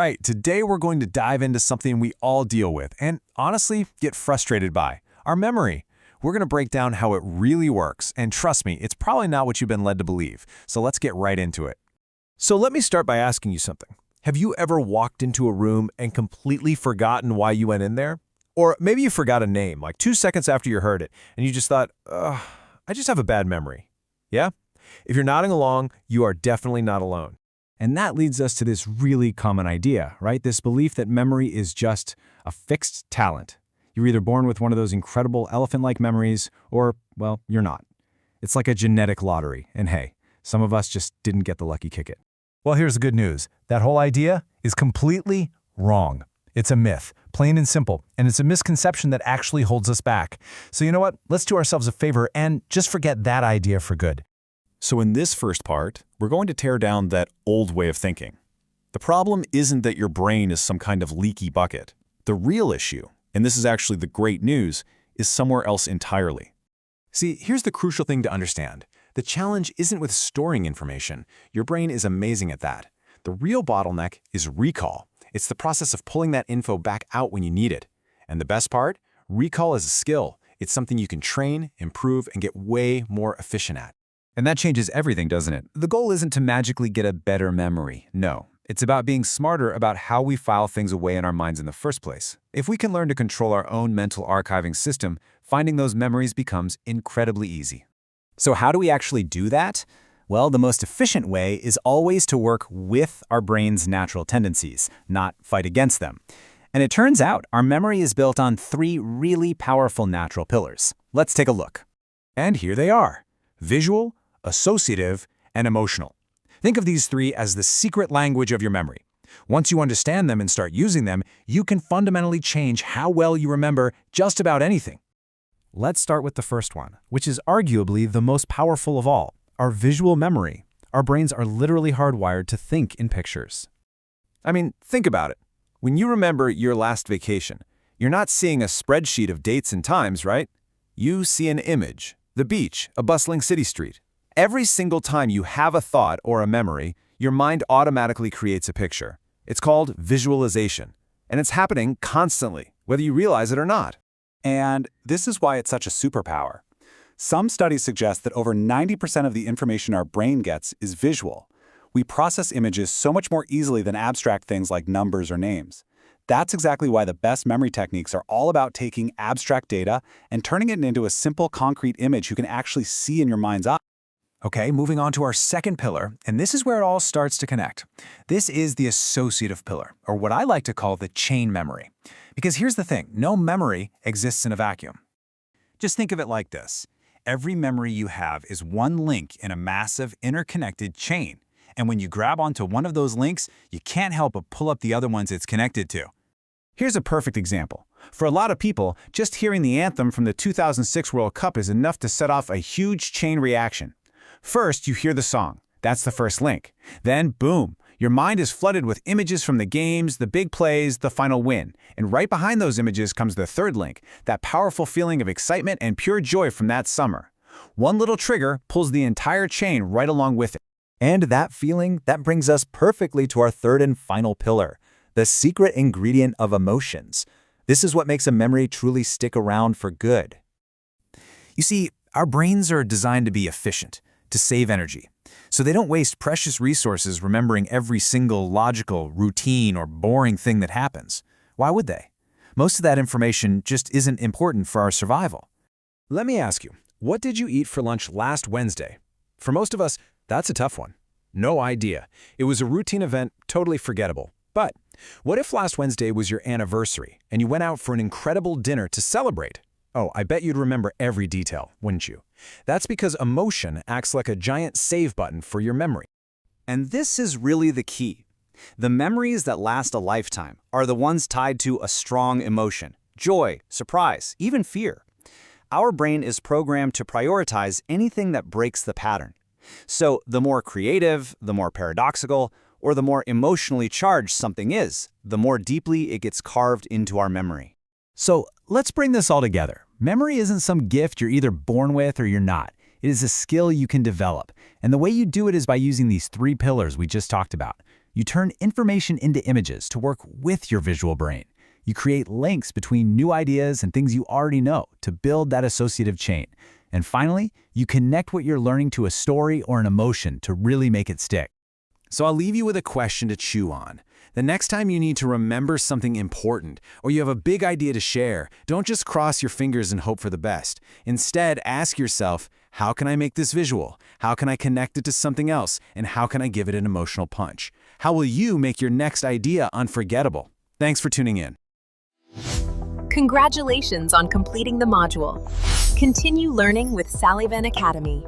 right, today we're going to dive into something we all deal with and honestly get frustrated by, our memory. We're going to break down how it really works, and trust me, it's probably not what you've been led to believe, so let's get right into it. So let me start by asking you something. Have you ever walked into a room and completely forgotten why you went in there? Or maybe you forgot a name, like 2 seconds after you heard it, and you just thought, I just have a bad memory. Yeah? If you're nodding along, you are definitely not alone. And that leads us to this really common idea, right? This belief that memory is just a fixed talent. You're either born with one of those incredible elephant-like memories, or, well, you're not. It's like a genetic lottery, and hey, some of us just didn't get the lucky ticket. Well, here's the good news. That whole idea is completely wrong. It's a myth, plain and simple, and it's a misconception that actually holds us back. So you know what? Let's do ourselves a favor and just forget that idea for good. So in this first part, we're going to tear down that old way of thinking. The problem isn't that your brain is some kind of leaky bucket. The real issue, and this is actually the great news, is somewhere else entirely. See, here's the crucial thing to understand. The challenge isn't with storing information. Your brain is amazing at that. The real bottleneck is recall. It's the process of pulling that info back out when you need it. And the best part? Recall is a skill. It's something you can train, improve, and get way more efficient at. And that changes everything, doesn't it? The goal isn't to magically get a better memory. No. It's about being smarter about how we file things away in our minds in the first place. If we can learn to control our own mental archiving system, finding those memories becomes incredibly easy. So how do we actually do that? Well, the most efficient way is always to work with our brain's natural tendencies, not fight against them. And it turns out our memory is built on 3 really powerful natural pillars. Let's take a look. And here they are: visual, associative, and emotional. Think of these 3 as the secret language of your memory. Once you understand them and start using them, you can fundamentally change how well you remember just about anything. Let's start with the first one, which is arguably the most powerful of all, our visual memory. Our brains are literally hardwired to think in pictures. I mean, think about it. When you remember your last vacation, you're not seeing a spreadsheet of dates and times, right? You see an image, the beach, a bustling city street. Every single time you have a thought or a memory, your mind automatically creates a picture. It's called visualization, and it's happening constantly, whether you realize it or not. And this is why it's such a superpower. Some studies suggest that over 90% of the information our brain gets is visual. We process images so much more easily than abstract things like numbers or names. That's exactly why the best memory techniques are all about taking abstract data and turning it into a simple, concrete image you can actually see in your mind's eye. Okay, moving on to our second pillar, and this is where it all starts to connect. This is the associative pillar, or what I like to call the chain memory. Because here's the thing, no memory exists in a vacuum. Just think of it like this. Every memory you have is one link in a massive, interconnected chain. And when you grab onto one of those links, you can't help but pull up the other ones it's connected to. Here's a perfect example. For a lot of people, just hearing the anthem from the 2006 World Cup is enough to set off a huge chain reaction. First, you hear the song. That's the first link. Then, boom, your mind is flooded with images from the games, the big plays, the final win. And right behind those images comes the third link, that powerful feeling of excitement and pure joy from that summer. One little trigger pulls the entire chain right along with it. And that feeling, that brings us perfectly to our third and final pillar, the secret ingredient of emotions. This is what makes a memory truly stick around for good. You see, our brains are designed to be efficient, to save energy. So they don't waste precious resources remembering every single logical, routine, or boring thing that happens. Why would they? Most of that information just isn't important for our survival. Let me ask you, what did you eat for lunch last Wednesday? For most of us, that's a tough one. No idea. It was a routine event, totally forgettable. But what if last Wednesday was your anniversary and you went out for an incredible dinner to celebrate? Oh, I bet you'd remember every detail, wouldn't you? That's because emotion acts like a giant save button for your memory. And this is really the key. The memories that last a lifetime are the ones tied to a strong emotion, joy, surprise, even fear. Our brain is programmed to prioritize anything that breaks the pattern. So the more creative, the more paradoxical, or the more emotionally charged something is, the more deeply it gets carved into our memory. So let's bring this all together. Memory isn't some gift you're either born with or you're not. It is a skill you can develop. And the way you do it is by using these 3 pillars we just talked about: You turn information into images to work with your visual brain. You create links between new ideas and things you already know to build that associative chain. And finally, you connect what you're learning to a story or an emotion to really make it stick. So I'll leave you with a question to chew on. The next time you need to remember something important, or you have a big idea to share, don't just cross your fingers and hope for the best. Instead, ask yourself, how can I make this visual? How can I connect it to something else? And how can I give it an emotional punch? How will you make your next idea unforgettable? Thanks for tuning in. Congratulations on completing the module. Continue learning with Salyvan Academy.